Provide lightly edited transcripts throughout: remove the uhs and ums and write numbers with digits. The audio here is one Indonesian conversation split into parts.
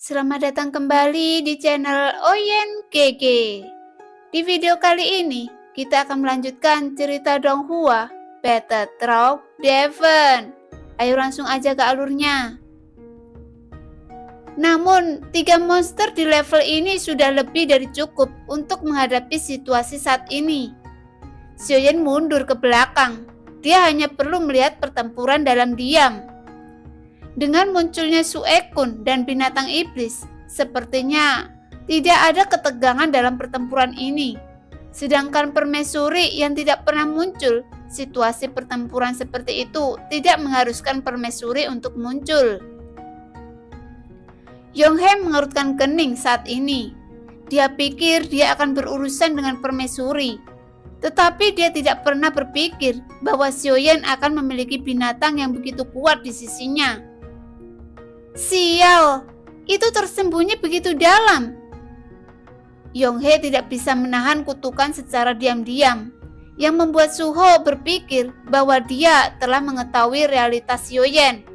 Selamat datang kembali di channel Oyen Gege. Di video kali ini, kita akan melanjutkan cerita Donghua, Peter Traub Devon. Ayo langsung aja ke alurnya. Namun, 3 monster di level ini sudah lebih dari cukup untuk menghadapi situasi saat ini. Xiaoyan mundur ke belakang. Dia hanya perlu melihat pertempuran dalam diam. Dengan munculnya Su Ekun dan binatang iblis, sepertinya tidak ada ketegangan dalam pertempuran ini. Sedangkan permaisuri yang tidak pernah muncul, situasi pertempuran seperti itu tidak mengharuskan permaisuri untuk muncul. Yonghe mengerutkan kening saat ini. Dia pikir dia akan berurusan dengan permaisuri. Tetapi dia tidak pernah berpikir bahwa Xiaoyan akan memiliki binatang yang begitu kuat di sisinya. Sial, itu tersembunyi begitu dalam. Yonghe tidak bisa menahan kutukan secara diam-diam, yang membuat Suho berpikir bahwa dia telah mengetahui realitas Xiaoyan.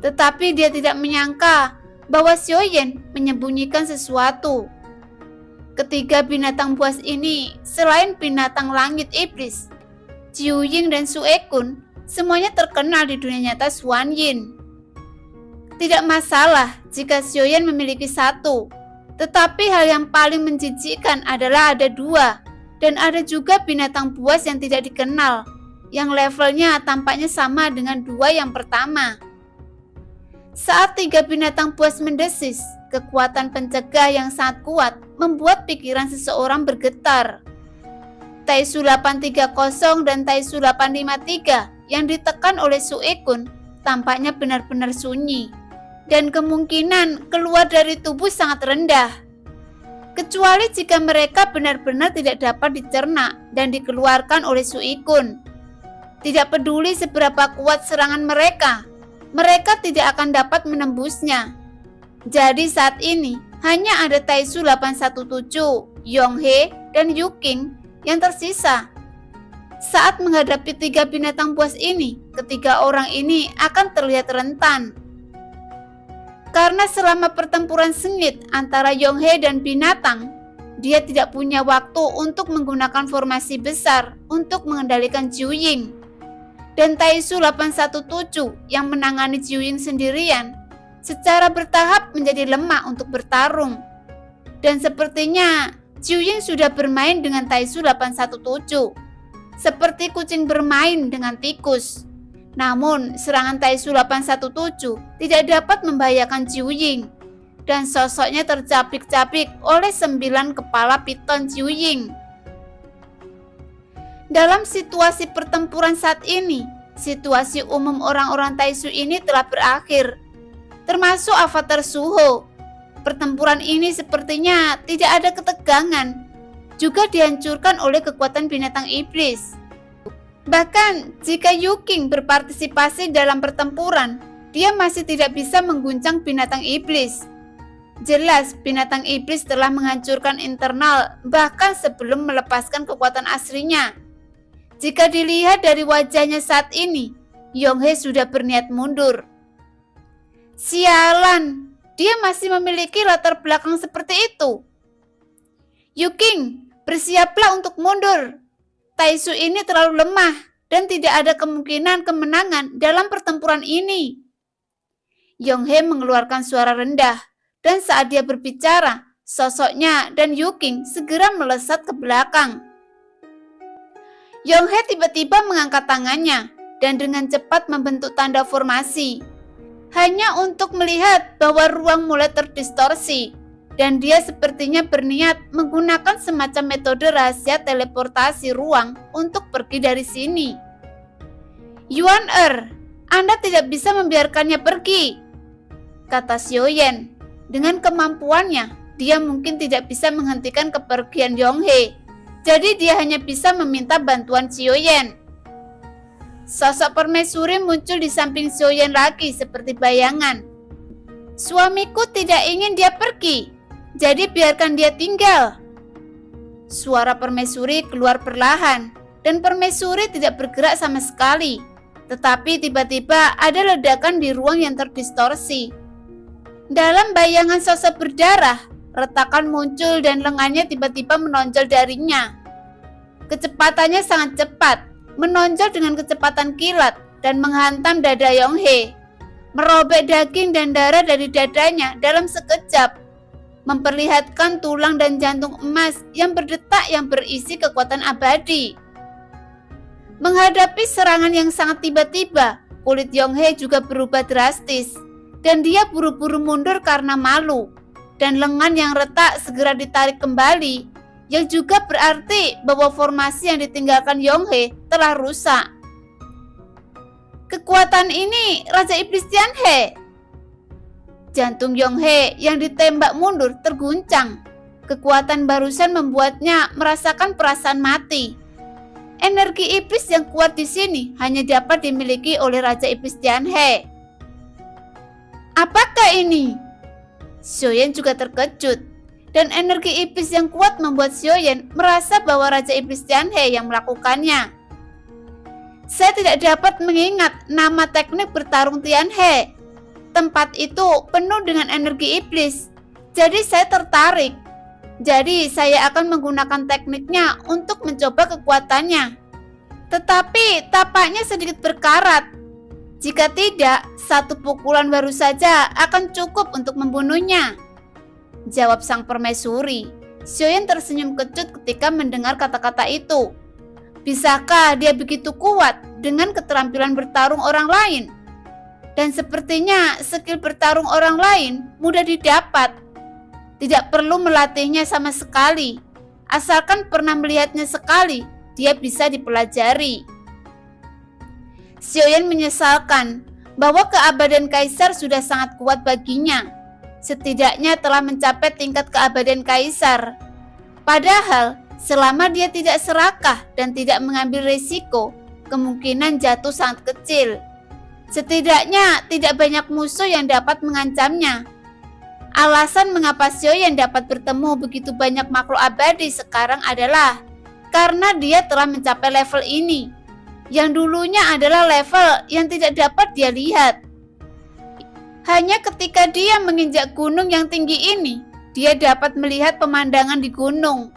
Tetapi dia tidak menyangka bahwa Xiaoyan menyembunyikan sesuatu. Ketiga binatang buas ini, selain binatang langit iblis, Jiu Ying dan Su Ekun, semuanya terkenal di dunia nyata Xuan Yin. Tidak masalah jika Xiaoyan memiliki satu, tetapi hal yang paling menjijikkan adalah ada 2, dan ada juga binatang buas yang tidak dikenal, yang levelnya tampaknya sama dengan 2 yang pertama. Saat 3 binatang buas mendesis, kekuatan pencegah yang sangat kuat membuat pikiran seseorang bergetar. Taisu 830 dan Taisu 853 yang ditekan oleh Su Ekun tampaknya benar-benar sunyi. Dan kemungkinan keluar dari tubuh sangat rendah. Kecuali jika mereka benar-benar tidak dapat dicerna dan dikeluarkan oleh Su Ekun. Tidak peduli seberapa kuat serangan mereka, mereka tidak akan dapat menembusnya. Jadi saat ini hanya ada Taisu 817, Yonghe, dan Yuking yang tersisa. Saat menghadapi 3 binatang buas ini, ketiga orang ini akan terlihat rentan. Karena selama pertempuran sengit antara Yonghe dan binatang, dia tidak punya waktu untuk menggunakan formasi besar untuk mengendalikan Jiu Ying. Dan Taisu 817 yang menangani Jiu Ying sendirian, secara bertahap menjadi lemah untuk bertarung. Dan sepertinya Jiu Ying sudah bermain dengan Taisu 817, seperti kucing bermain dengan tikus. Namun, serangan Taisu 817 tidak dapat membahayakan Jiu Ying, dan sosoknya tercapik-capik oleh 9 kepala piton Jiu Ying. Dalam situasi pertempuran saat ini, situasi umum orang-orang Taisu ini telah berakhir, termasuk avatar Suho. Pertempuran ini sepertinya tidak ada ketegangan, juga dihancurkan oleh kekuatan binatang iblis. Bahkan jika Yuking berpartisipasi dalam pertempuran, dia masih tidak bisa mengguncang binatang iblis. Jelas binatang iblis telah menghancurkan internal bahkan sebelum melepaskan kekuatan aslinya. Jika dilihat dari wajahnya saat ini, Yonghe sudah berniat mundur. Sialan, dia masih memiliki latar belakang seperti itu. Yuking, bersiaplah untuk mundur. Taisu ini terlalu lemah dan tidak ada kemungkinan kemenangan dalam pertempuran ini. Yonghe mengeluarkan suara rendah, dan saat dia berbicara, sosoknya dan Yuking segera melesat ke belakang. Yonghe tiba-tiba mengangkat tangannya dan dengan cepat membentuk tanda formasi, hanya untuk melihat bahwa ruang mulai terdistorsi. Dan dia sepertinya berniat menggunakan semacam metode rahasia teleportasi ruang untuk pergi dari sini. Yuan Anda tidak bisa membiarkannya pergi, kata Xiaoyan. Dengan kemampuannya, dia mungkin tidak bisa menghentikan kepergian Yonghe. Jadi dia hanya bisa meminta bantuan Xiaoyan. Sosok permaisuri muncul di samping Xiaoyan lagi seperti bayangan. Suamiku tidak ingin dia pergi, jadi biarkan dia tinggal. Suara permaisuri keluar perlahan, dan permaisuri tidak bergerak sama sekali. Tetapi tiba-tiba ada ledakan di ruang yang terdistorsi. Dalam bayangan sosok berdarah, retakan muncul dan lengannya tiba-tiba menonjol darinya. Kecepatannya sangat cepat, menonjol dengan kecepatan kilat dan menghantam dada Yonghe, merobek daging dan darah dari dadanya dalam sekejap, memperlihatkan tulang dan jantung emas yang berdetak yang berisi kekuatan abadi. Menghadapi serangan yang sangat tiba-tiba, kulit Yonghe juga berubah drastis, dan dia buru-buru mundur karena malu, dan lengan yang retak segera ditarik kembali, yang juga berarti bahwa formasi yang ditinggalkan Yonghe telah rusak. Kekuatan ini Raja Iblis Tianhe. Jantung Yonghe yang ditembak mundur terguncang. Kekuatan barusan membuatnya merasakan perasaan mati. Energi iblis yang kuat di sini hanya dapat dimiliki oleh Raja Iblis Tianhe. Apakah ini? Xiaoyan juga terkejut, dan energi iblis yang kuat membuat Xiaoyan merasa bahwa Raja Iblis Tianhe yang melakukannya. Saya tidak dapat mengingat nama teknik bertarung Tianhe. Tempat itu penuh dengan energi iblis, jadi saya tertarik. Jadi saya akan menggunakan tekniknya untuk mencoba kekuatannya. Tetapi tapaknya sedikit berkarat. Jika tidak, satu pukulan baru saja akan cukup untuk membunuhnya, jawab sang permaisuri. Xiaoyan tersenyum kecut ketika mendengar kata-kata itu. Bisakah dia begitu kuat dengan keterampilan bertarung orang lain? Dan sepertinya skill bertarung orang lain mudah didapat. Tidak perlu melatihnya sama sekali. Asalkan pernah melihatnya sekali, dia bisa dipelajari. Xiaoyan menyesalkan bahwa keabadian kaisar sudah sangat kuat baginya. Setidaknya telah mencapai tingkat keabadian kaisar. Padahal, selama dia tidak serakah dan tidak mengambil risiko, kemungkinan jatuh sangat kecil. Setidaknya tidak banyak musuh yang dapat mengancamnya. Alasan mengapa Xiaoyan dapat bertemu begitu banyak makhluk abadi sekarang adalah karena dia telah mencapai level ini, yang dulunya adalah level yang tidak dapat dia lihat. Hanya ketika dia menginjak gunung yang tinggi ini, dia dapat melihat pemandangan di gunung.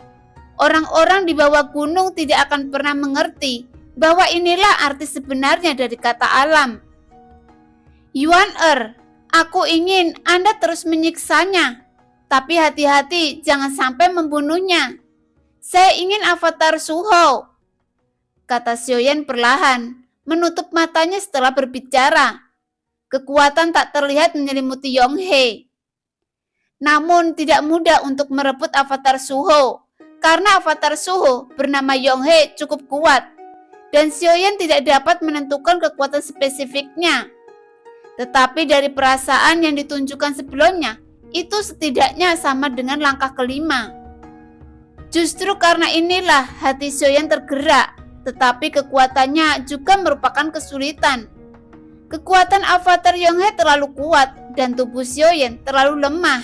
Orang-orang di bawah gunung tidak akan pernah mengerti bahwa inilah arti sebenarnya dari kata alam. Yuan aku ingin Anda terus menyiksanya, tapi hati-hati jangan sampai membunuhnya. Saya ingin avatar Suho, kata Xiaoyan perlahan, menutup matanya setelah berbicara. Kekuatan tak terlihat menyelimuti Yonghe. Namun tidak mudah untuk merebut avatar Suho, karena avatar Suho bernama Yonghe cukup kuat, dan Xiaoyan tidak dapat menentukan kekuatan spesifiknya. Tetapi dari perasaan yang ditunjukkan sebelumnya, itu setidaknya sama dengan langkah kelima. Justru karena inilah hati Xiaoyan tergerak, tetapi kekuatannya juga merupakan kesulitan. Kekuatan avatar Yonghe terlalu kuat dan tubuh Xiaoyan terlalu lemah.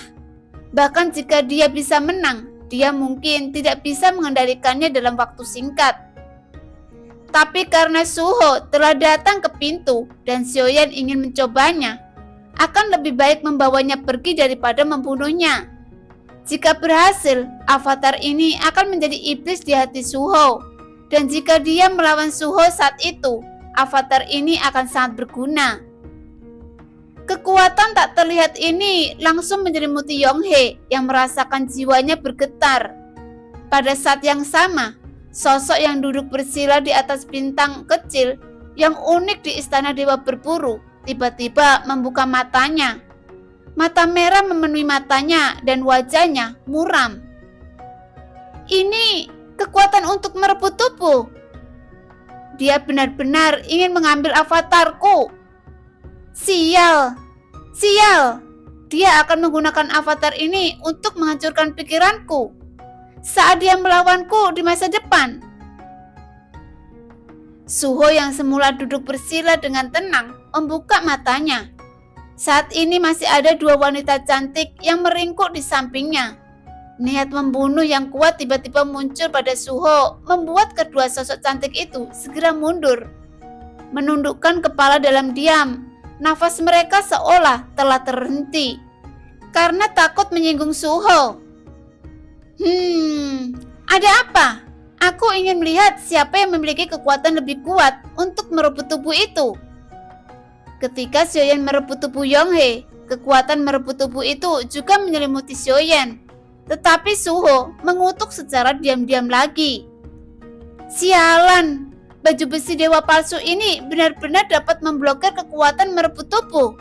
Bahkan jika dia bisa menang, dia mungkin tidak bisa mengendalikannya dalam waktu singkat. Tapi karena Suho telah datang ke pintu dan Xiaoyan ingin mencobanya, akan lebih baik membawanya pergi daripada membunuhnya. Jika berhasil, avatar ini akan menjadi iblis di hati Suho. Dan jika dia melawan Suho saat itu, avatar ini akan sangat berguna. Kekuatan tak terlihat ini langsung menyelimuti Yonghe yang merasakan jiwanya bergetar. Pada saat yang sama, sosok yang duduk bersila di atas bintang kecil yang unik di istana Dewa Berburu tiba-tiba membuka matanya. Mata merah memenuhi matanya dan wajahnya muram. Ini kekuatan untuk merebut tubuh. Dia benar-benar ingin mengambil avatarku. Sial, sial. Dia akan menggunakan avatar ini untuk menghancurkan pikiranku saat dia melawanku di masa depan. Suho yang semula duduk bersila dengan tenang membuka matanya. Saat ini masih ada dua wanita cantik yang meringkuk di sampingnya. Niat membunuh yang kuat tiba-tiba muncul pada Suho, membuat kedua sosok cantik itu segera mundur, menundukkan kepala dalam diam. Nafas mereka seolah telah terhenti. karena takut menyinggung Suho. Ada apa? Aku ingin melihat siapa yang memiliki kekuatan lebih kuat untuk merebut tubuh itu. Ketika Xiaoyan merebut tubuh Yonghe, kekuatan merebut tubuh itu juga menyelimuti Xiaoyan. Tetapi Suho mengutuk secara diam-diam lagi. Sialan, baju besi dewa palsu ini benar-benar dapat memblokir kekuatan merebut tubuh.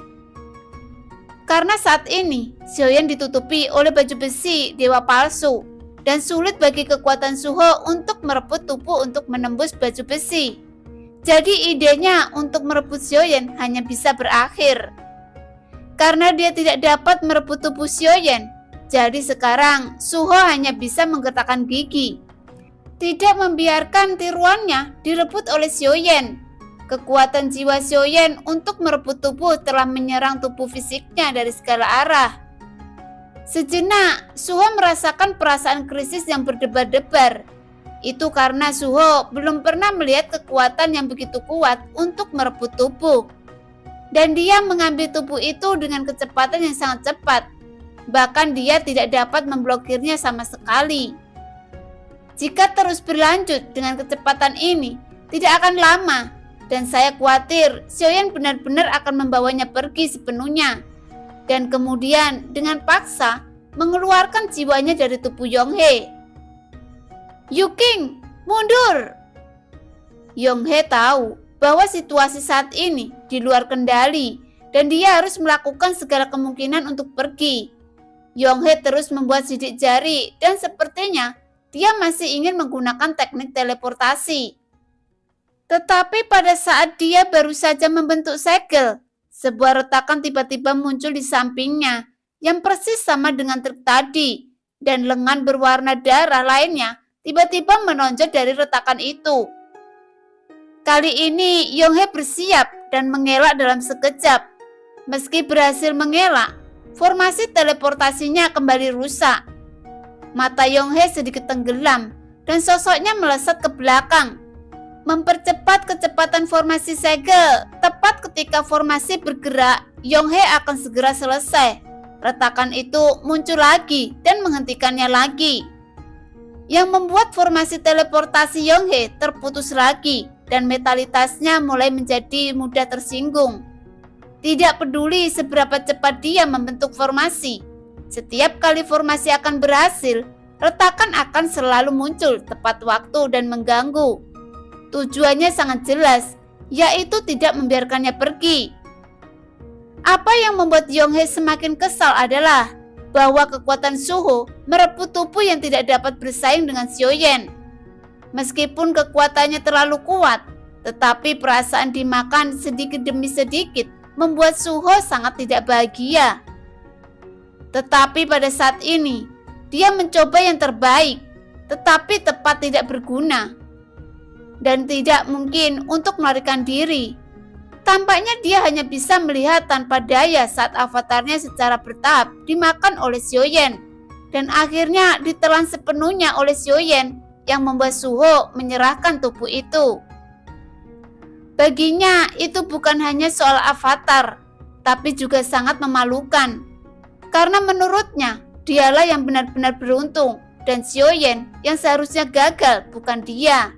Karena saat ini, Xiaoyan ditutupi oleh baju besi dewa palsu, dan sulit bagi kekuatan Suho untuk merebut tubuh untuk menembus baju besi. Jadi idenya untuk merebut Xiaoyan hanya bisa berakhir. Karena dia tidak dapat merebut tubuh Xiaoyan, jadi sekarang Suho hanya bisa menggetakkan gigi. Tidak membiarkan tiruannya direbut oleh Xiaoyan. Kekuatan jiwa Xiaoyan untuk merebut tubuh telah menyerang tubuh fisiknya dari segala arah. Sejenak, Suho merasakan perasaan krisis yang berdebar-debar. Itu karena Suho belum pernah melihat kekuatan yang begitu kuat untuk merebut tubuh. Dan dia mengambil tubuh itu dengan kecepatan yang sangat cepat. Bahkan dia tidak dapat memblokirnya sama sekali. Jika terus berlanjut dengan kecepatan ini, tidak akan lama. Dan saya khawatir Xiaoyan benar-benar akan membawanya pergi sepenuhnya. Dan kemudian dengan paksa mengeluarkan jiwanya dari tubuh Yonghe. Yuking, mundur! Yonghe tahu bahwa situasi saat ini di luar kendali dan dia harus melakukan segala kemungkinan untuk pergi. Yonghe terus membuat sidik jari dan sepertinya dia masih ingin menggunakan teknik teleportasi. Tetapi pada saat dia baru saja membentuk segel, sebuah retakan tiba-tiba muncul di sampingnya yang persis sama dengan trik tadi, dan lengan berwarna darah lainnya tiba-tiba menonjol dari retakan itu. Kali ini Yonghe bersiap dan mengelak dalam sekejap. Meski berhasil mengelak, formasi teleportasinya kembali rusak. Mata Yonghe sedikit tenggelam dan sosoknya melesat ke belakang. Mempercepat kecepatan formasi segel, tepat ketika formasi bergerak, Yonghe akan segera selesai. Retakan itu muncul lagi dan menghentikannya lagi. Yang membuat formasi teleportasi Yonghe terputus lagi dan metalitasnya mulai menjadi mudah tersinggung. Tidak peduli seberapa cepat dia membentuk formasi, setiap kali formasi akan berhasil, retakan akan selalu muncul tepat waktu dan mengganggu. Tujuannya sangat jelas, yaitu tidak membiarkannya pergi. Apa yang membuat Yonghe semakin kesal adalah bahwa kekuatan Suho merebut tubuh yang tidak dapat bersaing dengan Xiaoyan. Meskipun kekuatannya terlalu kuat, tetapi perasaan dimakan sedikit demi sedikit membuat Suho sangat tidak bahagia. Tetapi pada saat ini, dia mencoba yang terbaik, tetapi tepat tidak berguna. Dan tidak mungkin untuk melarikan diri. Tampaknya dia hanya bisa melihat tanpa daya saat avatarnya secara bertahap dimakan oleh Xiaoyan. Dan akhirnya ditelan sepenuhnya oleh Xiaoyan yang membuat Suho menyerahkan tubuh itu. Baginya itu bukan hanya soal avatar, tapi juga sangat memalukan. Karena menurutnya, dialah yang benar-benar beruntung dan Xiaoyan yang seharusnya gagal, bukan dia.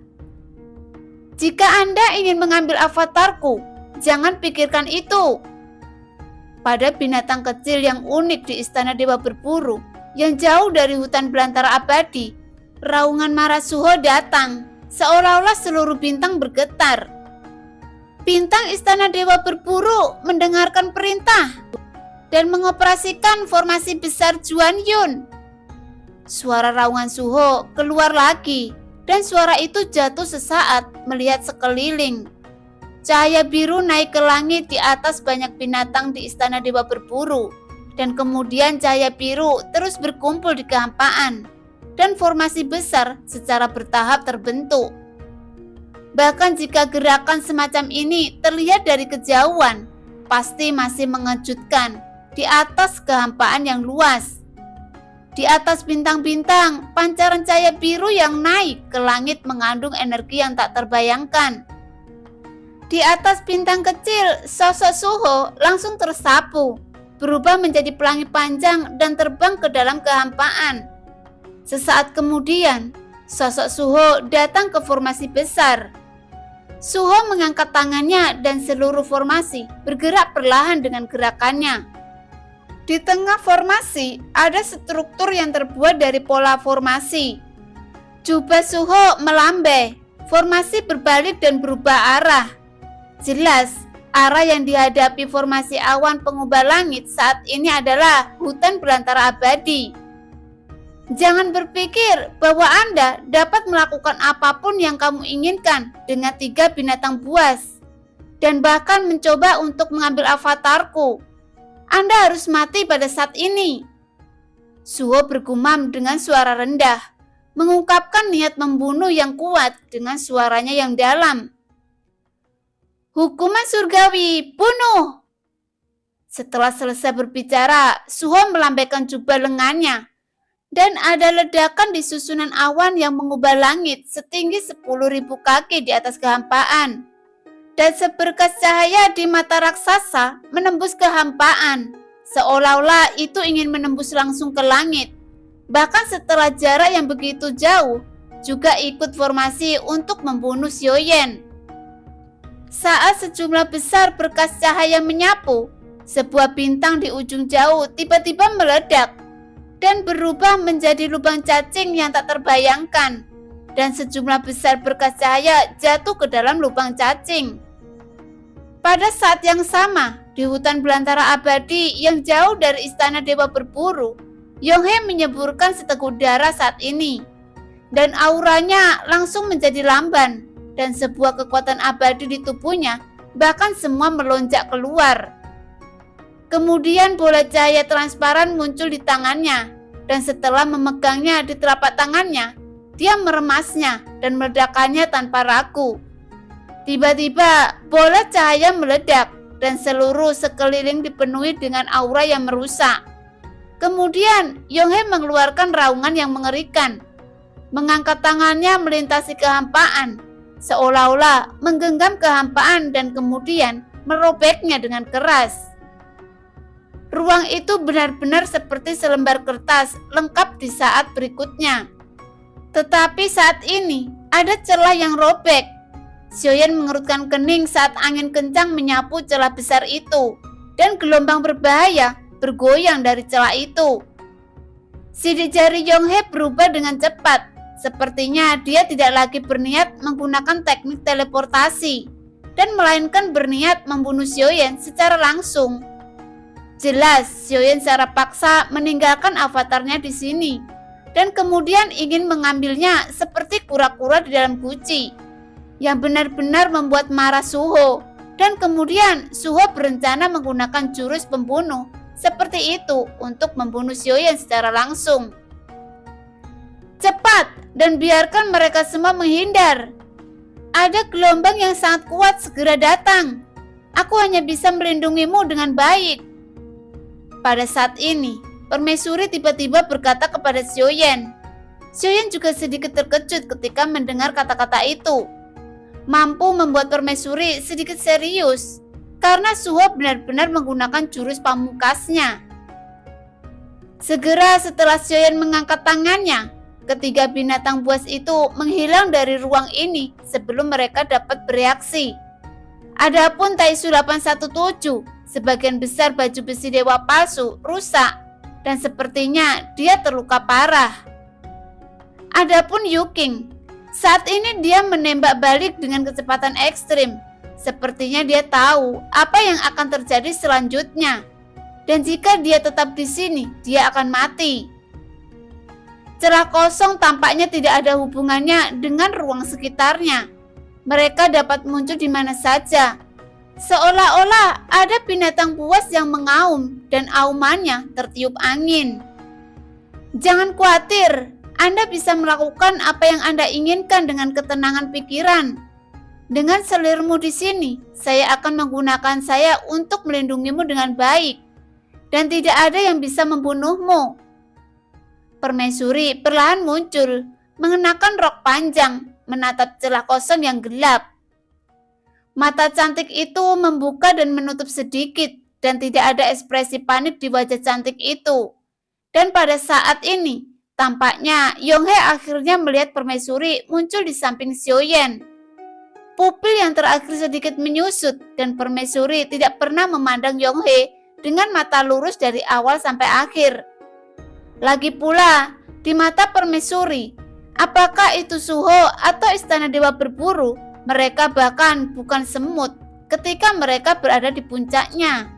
Jika Anda ingin mengambil avatarku, jangan pikirkan itu. Pada binatang kecil yang unik di Istana Dewa Berburu, yang jauh dari hutan belantara abadi, raungan marah Suho datang, seolah-olah seluruh bintang bergetar. Bintang Istana Dewa Berburu mendengarkan perintah dan mengoperasikan formasi besar Juan Yun. Suara raungan Suho keluar lagi, dan suara itu jatuh sesaat melihat sekeliling. Cahaya biru naik ke langit di atas banyak binatang di Istana Dewa Berburu, dan kemudian cahaya biru terus berkumpul di kehampaan, dan formasi besar secara bertahap terbentuk. Bahkan jika gerakan semacam ini terlihat dari kejauhan, pasti masih mengejutkan di atas kehampaan yang luas. Di atas bintang-bintang, pancaran cahaya biru yang naik ke langit mengandung energi yang tak terbayangkan. Di atas bintang kecil, sosok Suho langsung tersapu. berubah menjadi pelangi panjang dan terbang ke dalam kehampaan. Sesaat kemudian, sosok Suho datang ke formasi besar. Suho mengangkat tangannya dan seluruh formasi bergerak perlahan dengan gerakannya. Di tengah formasi ada struktur yang terbuat dari pola formasi. Jubah Suho melambai, formasi berbalik dan berubah arah. Jelas, arah yang dihadapi formasi awan pengubah langit saat ini adalah hutan belantara abadi. Jangan berpikir bahwa Anda dapat melakukan apapun yang kamu inginkan dengan 3 binatang buas, dan bahkan mencoba untuk mengambil avatarku. Anda harus mati pada saat ini. Suho bergumam dengan suara rendah, mengungkapkan niat membunuh yang kuat dengan suaranya yang dalam. Hukuman surgawi, bunuh! Setelah selesai berbicara, Suho melambaikan jubah lengannya, dan ada ledakan di susunan awan yang mengubah langit setinggi 10.000 kaki di atas kehampaan. Dan seberkas cahaya di mata raksasa menembus kehampaan, seolah-olah itu ingin menembus langsung ke langit. Bahkan setelah jarak yang begitu jauh, juga ikut formasi untuk membunuh Xiaoyan. Saat sejumlah besar berkas cahaya menyapu, sebuah bintang di ujung jauh tiba-tiba meledak dan berubah menjadi lubang cacing yang tak terbayangkan, dan sejumlah besar berkas cahaya jatuh ke dalam lubang cacing. Pada saat yang sama, di hutan belantara abadi yang jauh dari istana dewa berburu, Yonghe menyeburkan seteguk darah saat ini, dan auranya langsung menjadi lamban, dan sebuah kekuatan abadi di tubuhnya bahkan semua melonjak keluar. Kemudian bola cahaya transparan muncul di tangannya, dan setelah memegangnya di telapak tangannya, dia meremasnya dan meledakannya tanpa ragu. Tiba-tiba bola cahaya meledak dan seluruh sekeliling dipenuhi dengan aura yang merusak. Kemudian Yonghe mengeluarkan raungan yang mengerikan, mengangkat tangannya melintasi kehampaan, seolah-olah menggenggam kehampaan dan kemudian merobeknya dengan keras. Ruang itu benar-benar seperti selembar kertas lengkap di saat berikutnya. Tetapi saat ini ada celah yang robek. Xiaoyan mengerutkan kening saat angin kencang menyapu celah besar itu, dan gelombang berbahaya bergoyang dari celah itu. Sidik jari Yonghe berubah dengan cepat. Sepertinya dia tidak lagi berniat menggunakan teknik teleportasi, dan melainkan berniat membunuh Xiaoyan secara langsung. Jelas, Xiaoyan secara paksa meninggalkan avatarnya di sini, dan kemudian ingin mengambilnya seperti kura-kura di dalam guci, yang benar-benar membuat marah Suho. Dan kemudian Suho berencana menggunakan jurus pembunuh seperti itu untuk membunuh Xiaoyan secara langsung. Cepat, dan biarkan mereka semua menghindar. Ada gelombang yang sangat kuat segera datang. Aku hanya bisa melindungimu dengan baik. Pada saat ini, permaisuri tiba-tiba berkata kepada Xiaoyan. Xiaoyan juga sedikit terkejut ketika mendengar kata-kata itu. Mampu membuat permaisuri sedikit serius, karena Suho benar-benar menggunakan jurus pamungkasnya. Segera setelah Xiaoyan mengangkat tangannya, ketiga binatang buas itu menghilang dari ruang ini sebelum mereka dapat bereaksi. Adapun Taisu 817, sebagian besar baju besi dewa palsu rusak, dan sepertinya dia terluka parah. Adapun Yuking, saat ini dia menembak balik dengan kecepatan ekstrim. Sepertinya dia tahu apa yang akan terjadi selanjutnya, dan jika dia tetap di sini, dia akan mati. Celah kosong tampaknya tidak ada hubungannya dengan ruang sekitarnya. Mereka dapat muncul di mana saja. Seolah-olah ada binatang buas yang mengaum dan aumannya tertiup angin. Jangan khawatir, Anda bisa melakukan apa yang Anda inginkan dengan ketenangan pikiran. Dengan selirmu di sini, saya akan menggunakan saya untuk melindungimu dengan baik, dan tidak ada yang bisa membunuhmu. Permaisuri perlahan muncul, mengenakan rok panjang, menatap celah kosong yang gelap. Mata cantik itu membuka dan menutup sedikit, dan tidak ada ekspresi panik di wajah cantik itu. Dan pada saat ini, tampaknya Yonghae akhirnya melihat permaisuri muncul di samping Xiaoyan. Pupil yang terakhir sedikit menyusut dan permaisuri tidak pernah memandang Yonghae dengan mata lurus dari awal sampai akhir. Lagi pula, di mata permaisuri, apakah itu Suho atau istana dewa berburu, mereka bahkan bukan semut ketika mereka berada di puncaknya.